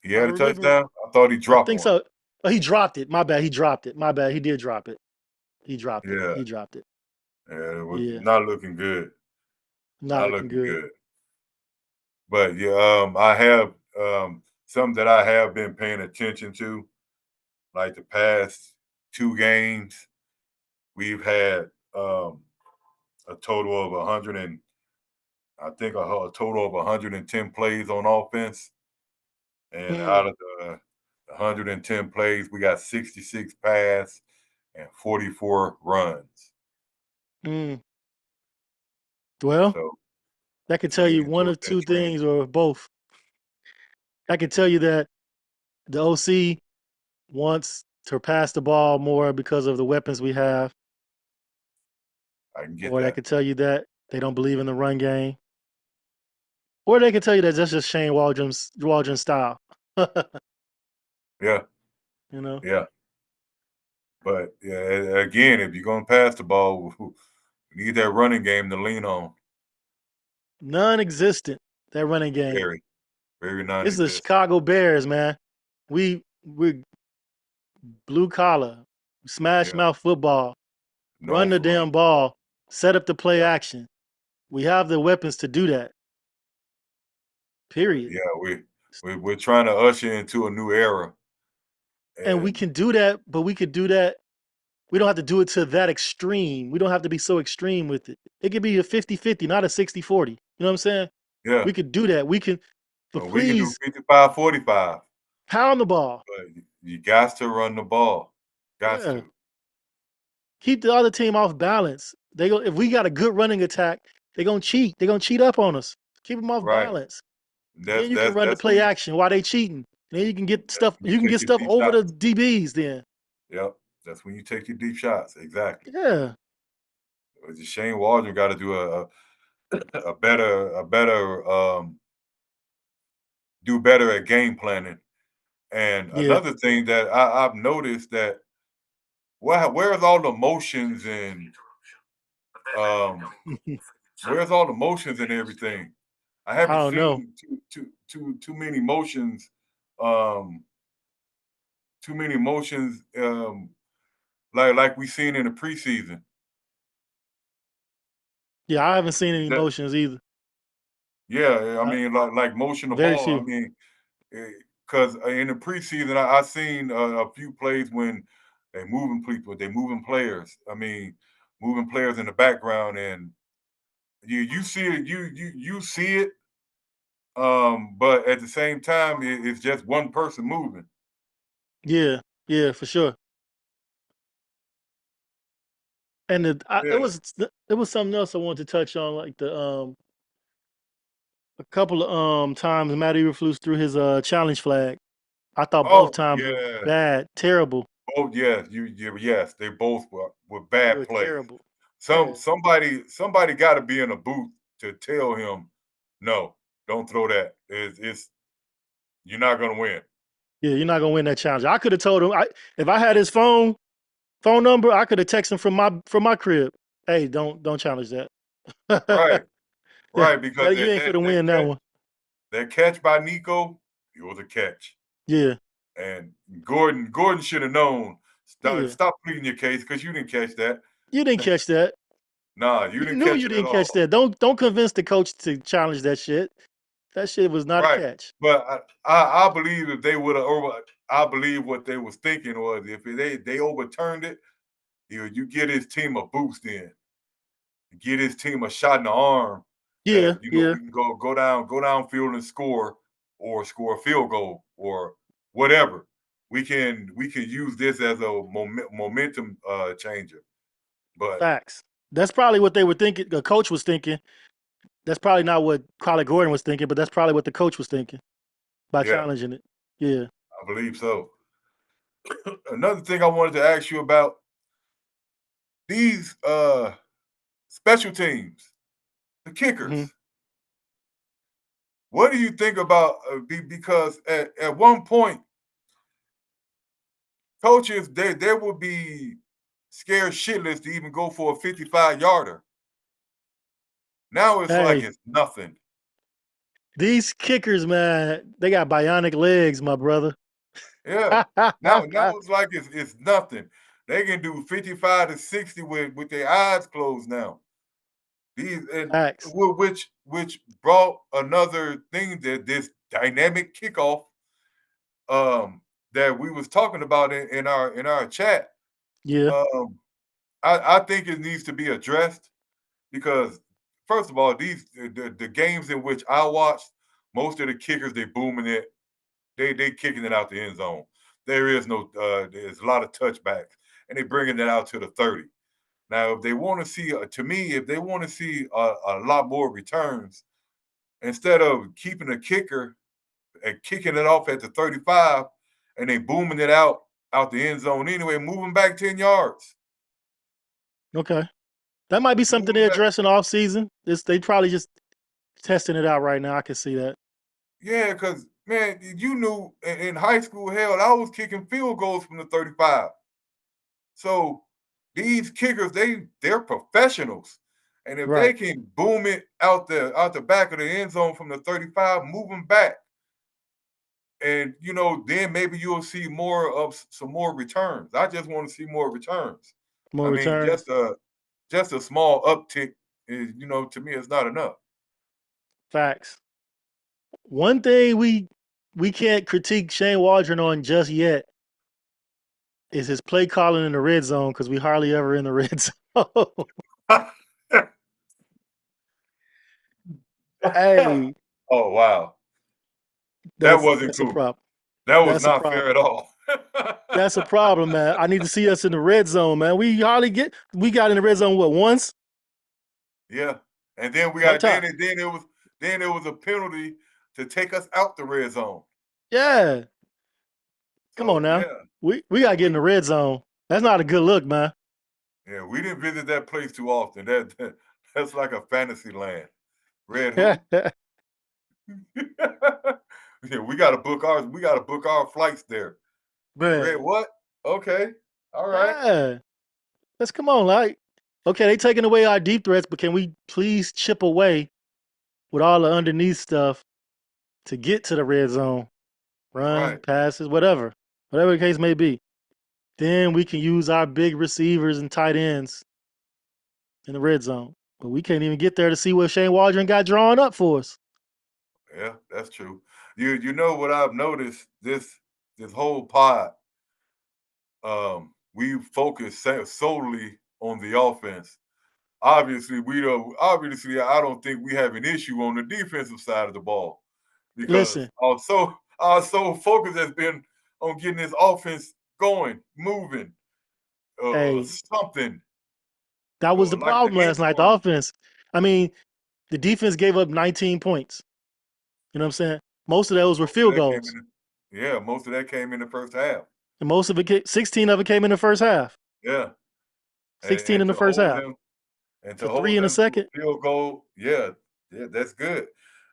he I had a remember. touchdown. I thought he I dropped think one. so. Oh, he dropped it. My bad. He dropped it. My bad. He did drop it. He dropped it. Yeah, He dropped it. yeah, it was Yeah, not looking good. not Not looking looking good. good. But yeah, I have some that I have been paying attention to, like the past 2 games. We've had a total of 100 and I think a total of 110 plays on offense, and Mm, out of the 110 plays, we got 66 pass and 44 runs. mm. Well, So that could it's tell you leading one towards of that two trend. things or both. That could tell you that the OC wants to pass the ball more because of the weapons we have, I can get or that that. could tell you that they don't believe in the run game, or they could tell you that that's just Shane Waldron's style. Yeah, you know, yeah. But yeah, again, if you're gonna pass the ball, we need that running game to lean on. non-existent that running game. Very, very It's the non-existent. Chicago Bears, man. We're blue collar, smash Yeah, mouth football, run known the for running damn the ball. ball, set up the play Yeah, action. We have the weapons to do that. but Period. yeah, we're trying to usher into a new era, And we and can do that, but we could do that. We don't have to do it to that extreme. We don't have to be so extreme with it. It could be a 50-50, not a 60-40. You know what I'm saying? yeah, We could do that. We can, but we can do please 55-45, pound the ball. but you got to run the ball. Got Yeah. to. Keep the other team off balance. They go if we got a good running attack, they're gonna cheat. They're gonna cheat up on us. Keep them off Right. balance. That's Then you can that's run the that's play when action while they cheating. Then you can get stuff. you You can take get your stuff deep over the shots. DBs. Then Yep. That's when you take your deep shots. Exactly. yeah, Shane Waldron got to do a better do better at game planning. And yeah. another thing that I've noticed that where's all the motions and um where's all the motions and everything? I I haven't don't know. seen too many motions, um, too many motions like we seen in the preseason. Yeah, I haven't seen any That motions either. yeah, I Uh, mean like motion the very ball. I few. mean, because in the preseason I seen a few plays when they moving people, they moving players. I mean, moving players in the background, and you see it, you see it. But at the same time, it's just one person moving. Yeah, yeah, for sure. And Yeah. it was something else I wanted to touch on, like the a couple of times Matt Eberflus threw his challenge flag. I thought both Oh times were yeah. bad, terrible. Oh yes. Yes. They both were They bad were plays. terrible. Some Yeah, somebody got to be in a booth to tell him, no, don't throw that. It's you're not gonna win. yeah, you're not gonna win that challenge. I could have told him. If I had his phone number, I could have texted him from my crib. Hey, don't challenge that. Right. Yeah, Right. Because you ain't finna win that one. that catch by Nico, it was a catch. Yeah, And Gordon should have known. yeah. Stop pleading your case because you didn't catch that. You didn't catch that. Nah, you You didn't knew catch you it at didn't catch all. that. Don't convince the coach to challenge that shit. That shit was not a Right. catch. But I believe if they would have I believe what they was thinking was if they overturned it, you get his team a boost in, get his team a shot in the arm Yeah, that yeah, we can go downfield and score, or score a field goal or whatever. We can use this as a momentum changer. But Facts. That's probably what they were thinking. The coach was thinking. That's probably not what Kyler Gordon was thinking, but that's probably what the coach was thinking by yeah, challenging it. Yeah. I believe so. Another thing I wanted to ask you about these special teams, the Hmm. kickers. What do you think about because at one point coaches they would be scared shitless to even go for a 55 yarder. Now it's like Hey, it's nothing. these kickers, man, they got bionic legs, my brother. Yeah. Now it's like it's nothing. They can do 55 to 60 with their eyes closed now. These and Facts. which brought another thing that this dynamic kickoff um that we was talking about in our chat. Yeah. Um I think it needs to be addressed because first of all, the games in which I watched, most of the kickers they booming it, they kicking it out the end zone. There is no there's a lot of touchbacks, and they bringing it out to the 30. Now, if they want to see, to me, if they want to see a lot more returns, instead of keeping a kicker and kicking it off at the 35 and they booming it out the end zone anyway, moving back 10 yards. Okay. That might be something they Moving back. address in off season. This they probably just testing it out right now. I can see that. Yeah, because man, you knew in high school, hell, I was kicking field goals from the 35. So these kickers, they're professionals. And if they Right. can boom it out the back of the end zone from the 35, moving back, and then maybe you'll see more of some more returns. I just want to see more returns. More I mean, returns. just a small uptick is, to me, it's not enough. Facts. One thing we can't critique Shane Waldron on just yet is his play calling in the red zone because we hardly ever in the red zone. Hey, Oh wow, that that's wasn't that's a cool. problem. That was That's a not fair problem. at all. That's a problem, man. I need to see us in the red zone, man. We got in the red zone what once? Yeah, and then we One got time. then it was a penalty to take us out the red zone. Yeah. Come on So now. yeah, We gotta get in we the red zone. That's not a good look, man. yeah we didn't visit that place too often. That's like a fantasy land. Red who? Yeah, we got to book ours. We got to book our flights there. Red Man. what? Okay, all right. Yeah. Let's come on, like. Okay, they taking away our deep threats, but can we please chip away with all the underneath stuff to get to the red zone? Run, Right. passes, whatever. Whatever the case may be. Then we can use our big receivers and tight ends in the red zone. But we can't even get there to see what Shane Waldron got drawn up for us. Yeah, that's true. You know what I've noticed this whole pod. We focus solely on the offense. Obviously, we don't. Obviously, I don't think we have an issue on the defensive side of the ball because Listen, our sole focus has been on getting this offense going, moving, hey, something that was the like the problem end last night. The zone. offense. I mean, the defense gave up 19 points. You know what I'm saying? Most of those were Most of field that came goals. in. Yeah, most of that came in the first half. And most of it, 16 of it came in the first half. Yeah, 16 and in the first half. to For three hold in the them to second, a field goal, yeah, yeah, that's good.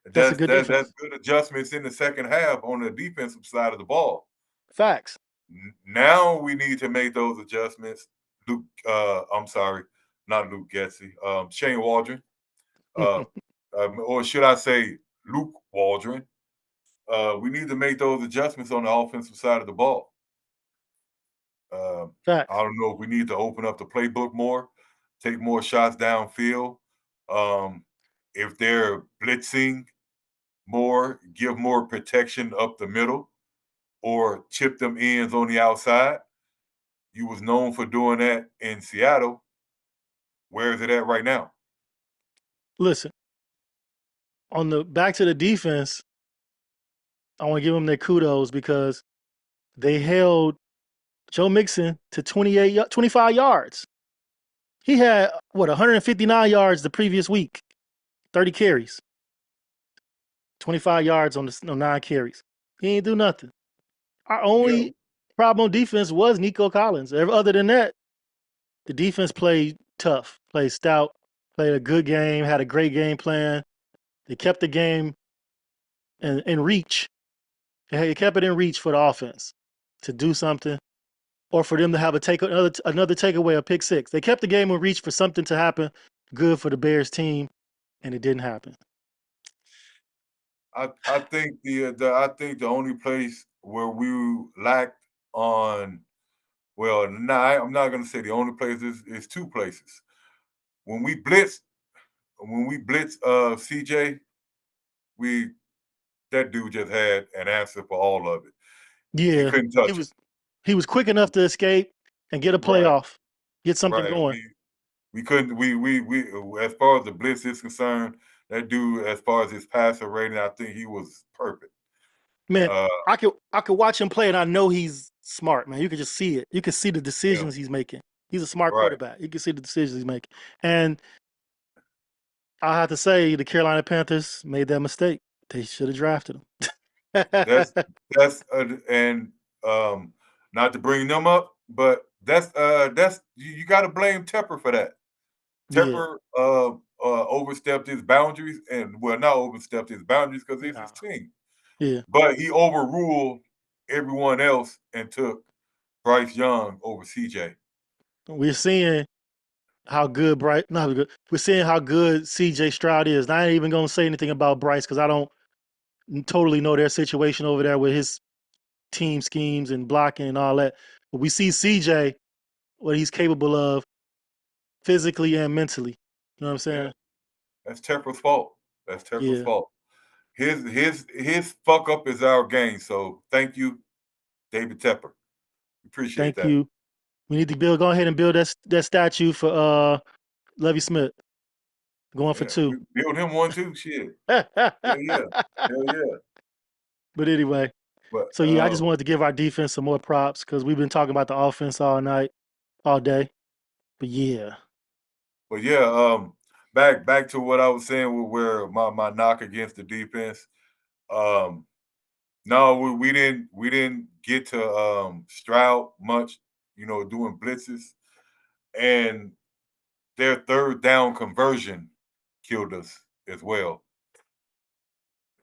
that's a good That's difference. good adjustments in the second half on the defensive side of the ball. Facts. Now we need to make those adjustments. I'm sorry, not Luke Getzey, Shane Waldron, uh, or should I say Luke Waldron? We need to make those adjustments on the offensive side of the ball. I Facts. don't know if we need to open up the playbook more, take more shots downfield. Um, if they're blitzing more, give more protection up the middle, or chip them ends on the outside. You was known for doing that in Seattle. Where is it at right now? Listen, on the back to the defense, I want to give them their kudos because they held Joe Mixon to 25 yards. He had, 159 yards the previous week, 30 carries, 25 yards on 9 carries. He ain't do nothing. Our Yeah, only problem on defense was Nico Collins. Other than that, the defense played tough, played stout, played a good game, had a great game plan. They kept the game in reach. They kept it in reach for the offense to do something, or for them to have another takeaway, a pick six. They kept the game in reach for something to happen good for the Bears team, and it didn't happen. I think I think the only place where we lacked on, well, I'm not gonna say the only place is two places. When we blitz CJ, we that dude just had an answer for all of it. You Yeah, couldn't he touch him. was quick enough to escape and get a Right, playoff, get something right. going. We couldn't we as far as the blitz is concerned, that dude, as far as his passer rating, I think he was perfect. Man, Uh I could watch him play and I know he's smart, man. You could just see it. You can see the yeah, decisions he's making. He's a smart right. quarterback. You can see the decisions he's making. And I have to say the Carolina Panthers made that mistake. They should have drafted him. That's and um not to bring them up, but that's you got to blame Tepper for that. Yeah. Tepper overstepped his boundaries, and well, not overstepped his boundaries because it's Nah. his team, Yeah. but he overruled everyone else and took Bryce Young over CJ. We're seeing how good Bryce not good. We're seeing how good CJ Stroud is. And I ain't even gonna say anything about Bryce because I don't totally know their situation over there with his team schemes and blocking and all that. But we see CJ, what he's capable of physically and mentally. You know what I'm Yeah, saying? that's Tepper's fault. That's Tepper's Yeah. fault. His fuck up is our gain. So thank you, David Tepper. Appreciate Thank that. you. We need to go ahead and build that statue for Levy Smith. Going for Yeah, two. build him one too. Shit. Hell yeah. Hell yeah. But anyway, But so yeah, I just wanted to give our defense some more props because we've been talking about the offense all night, all day. But yeah, but yeah, back to what I was saying with where my knock against the defense. Um, no, we didn't get to Stroud much, doing blitzes, and their third down conversion killed us as well.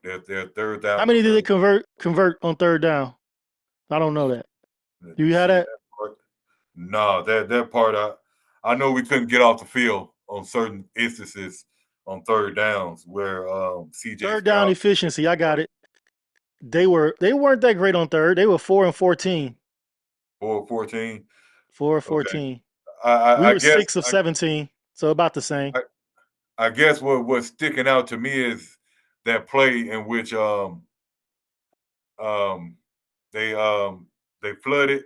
Their third how down many did they conversion. convert on third down? I don't know that. Let Do me you have see that? that part. No, that part I know we couldn't get off the field on certain instances on third downs where CJ Third down Stroud efficiency. I got it. They weren't that great on third. They were 4 and 14. 4-14. Okay. 4 of 14. I, We I I were guess 6 of 17, so about the same. I guess what's sticking out to me is that play in which um they um they flooded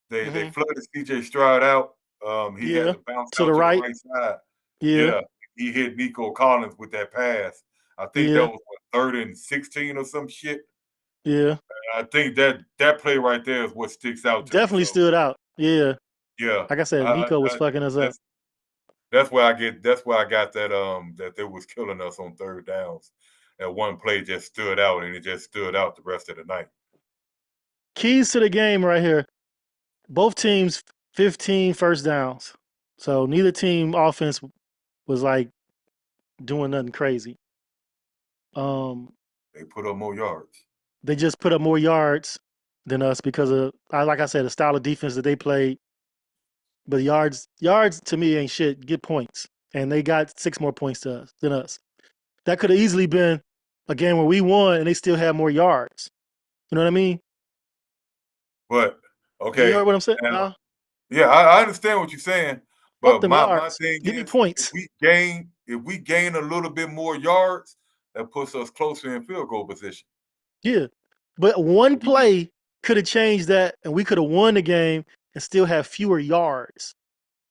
they Hmm. flooded CJ Stroud out. He had Yeah, to bounce to the out to the right. right side. Yeah, Yeah, he hit Nico Collins with that pass. I think that yeah, was what, 3rd and 16 or some shit. yeah. I think that play right there is what sticks out to me. Definitely So stood out. Yeah, yeah, like I said, Nico was I fucking us up. that's where I got that they was killing us on third downs. That one play just stood out, and it just stood out the rest of the night. Keys to the game right here. Both teams 15 first downs. So neither team offense was like doing nothing crazy. Um, They put up more yards. they just put up more yards than us because of, like I said, the style of defense that they played. But yards to me ain't shit. Get points, and they got 6 more points than us. That could have easily been a game where we won and they still had more yards. You know what I mean? But You heard okay, what I'm saying? and Huh? yeah, I understand what you're saying. Fuck But them my yards. thing Give me is, points. if we gain a little bit more yards, that puts us closer in field goal position. Yeah. But one play could have changed that and we could have won the game and still have fewer yards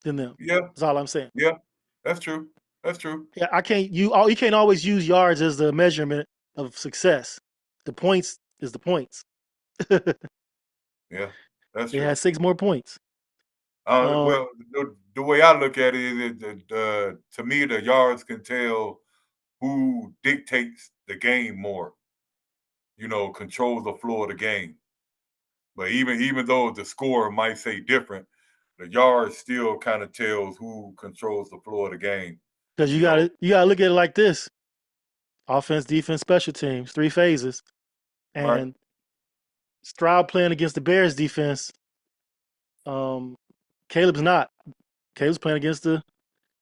than them. Yeah, That's all I'm saying. yeah, that's true. That's true. Yeah, you can't always use yards as the measurement of success. The points is the points. Yeah, that's They true. had 6 more points. Well, the way I look at it is to me, the yards can tell who dictates the game more, controls the flow of the game. But even though the score might say different, the yards still kind of tells who controls the flow of the game. Because You know, you gotta look at it like this: offense, defense, special teams, 3 phases. right? And Stroud playing against the Bears defense. Um, Caleb's not. Caleb's playing against the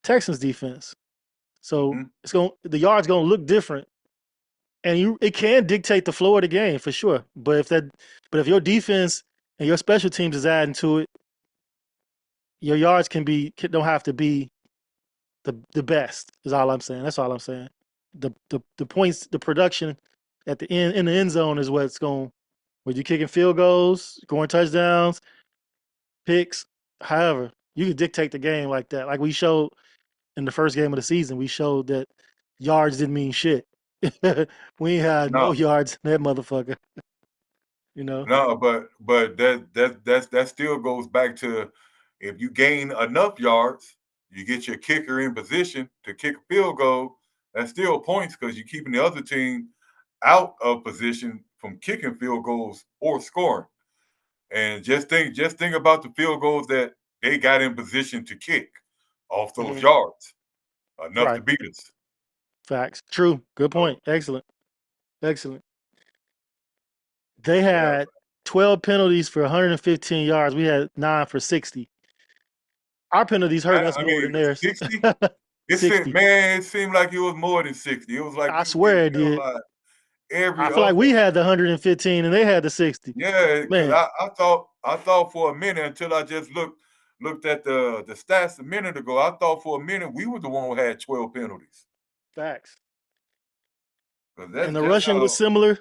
Texans defense. So Hmm. the yard's gonna look different, and it can dictate the flow of the game for sure. But if your defense and your special teams is adding to it, your yards don't have to be the best. Is all I'm saying. That's all I'm saying. The points, the production at the end in the end zone is what's going. When you're kicking field goals, scoring touchdowns, picks, however, you can dictate the game like that. Like we showed in the first game of the season, we showed that yards didn't mean shit. We had no No, yards in that motherfucker. You know. no, but that still goes back to if you gain enough yards, you get your kicker in position to kick a field goal. That's still points because you're keeping the other team out of position from kicking field goals or scoring. And just think about the field goals that they got in position to kick off those Mhm. yards, enough to Right. beat us. Facts. True. Good So point. Excellent. Excellent. They yeah, had 12 penalties for 115 yards. We had 9 for 60. Our penalties hurt us I more than mean theirs. 60. 60. It seemed like it was more than 60. It was like I we were getting swear it did. penalized I every feel like other. we had the 115 and they had the 60. Yeah, because Man, I thought for a minute until I just looked at the stats a minute ago. I thought for a minute we were the one who had 12 penalties. facts. Because And that's the just rushing was how. similar.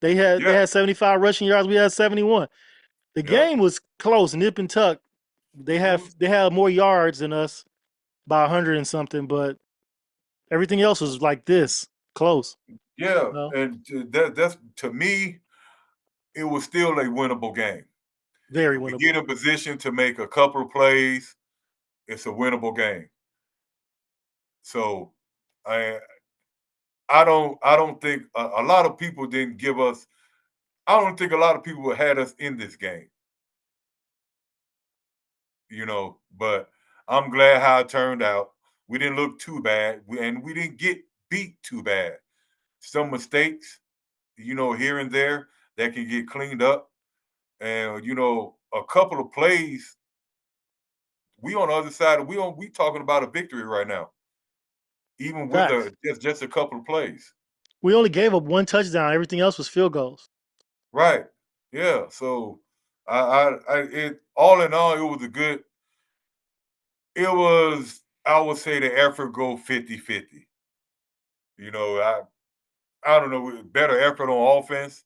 They Yeah, had 75 rushing yards. We had 71. The yeah. game was close, nip and tuck. It was. They had more yards than us by 100 and something, but everything else was like this, close. Yeah, No, and that's to me, it was still a winnable game. very If we winnable. get in position to make a couple of plays, it's a winnable game. So I I don't think a lot of people didn't give us. I don't think a lot of people had us in this game, But I'm glad how it turned out. We didn't look too bad, and we didn't get beat too bad. Some mistakes, here and there that can get cleaned up, and a couple of plays. We on the other side. We talking about a victory right now, even with Facts. just a couple of plays. We only gave up 1 touchdown. Everything else was field goals. Right. Yeah. So it all in all, it was a good. It was, I would say, the effort go 50-50. You know, I don't know, better effort on offense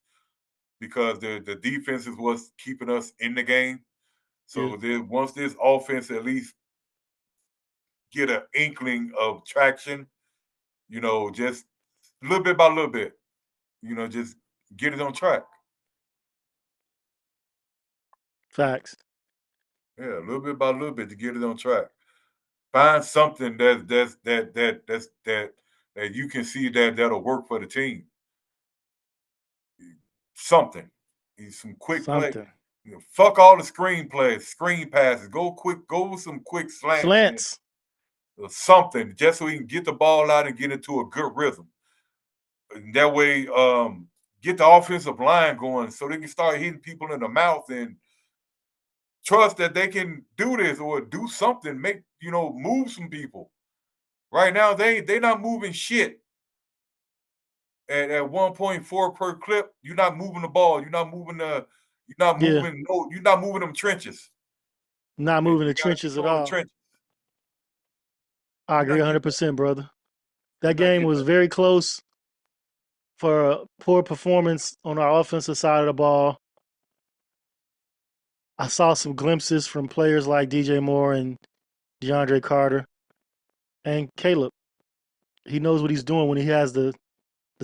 because the defense is what's keeping us in the game. Yeah. So then once this offense at least get an inkling of traction, just little bit by little bit, just get it on track. Facts. Yeah, a little bit by little bit to get it on track. Find something that you can see that'll work for the team. Something, some quick play. Something. Fuck all the screen plays, screen passes. Go with some quick slants and Slants. or something, just so he can get the ball out and get into a good rhythm. And that way, get the offensive line going so they can start hitting people in the mouth and trust that they can do this or do something, move some people. Right now, they not moving shit at 1.4 per clip. You're not moving the ball. Yeah. You're not moving them trenches. Not And moving you the got to trenches at control the all. trenches. I You're agree not getting 100%, brother. you're That not game getting was very close for a poor performance on our offensive side of the ball. I saw some glimpses from players like DJ Moore and DeAndre Carter and Caleb. He knows what he's doing when he has the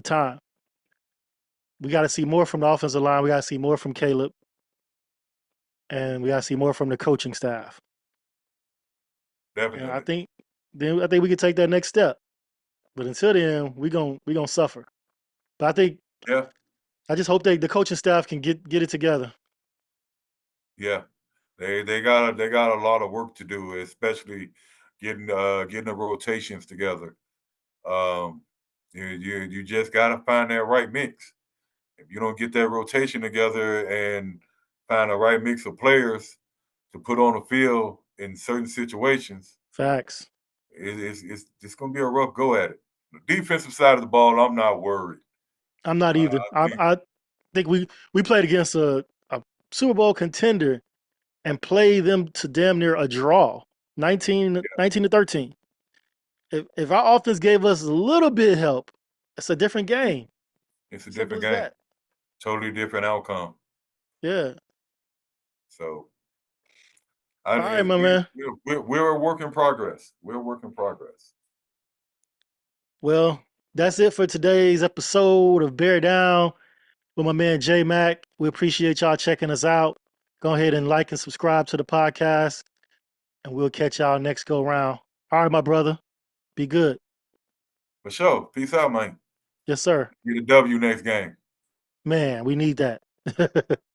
time. we got to see more from the offensive line. We got to see more from Caleb, and we got to see more from the coaching staff. And Definitely. I think we can take that next step. But until then, we gonna suffer. But I think Yeah. I just hope the coaching staff can get it together. Yeah. They got a lot of work to do, especially getting the rotations together. You just gotta find that right mix. If you don't get that rotation together and find the right mix of players to put on the field in certain situations, Facts. it's going to be a rough go at it. The defensive side of the ball, I'm not worried. I'm not either. I think we played against a Super Bowl contender and played them to damn near a draw, 19 to 13. If our offense gave us a little bit of help, it's a different game. It's a Simple different as game, that. totally different outcome. Yeah. So, All right, my man. we're a work in progress. We're a work in progress. Well, that's it for today's episode of Bear Down with my man J Mac. We appreciate y'all checking us out. Go ahead and like and subscribe to the podcast, and we'll catch y'all next go round. All right, my brother. Be good. For sure. Peace out, man. Yes, sir. Get a W next game. Man, we need that.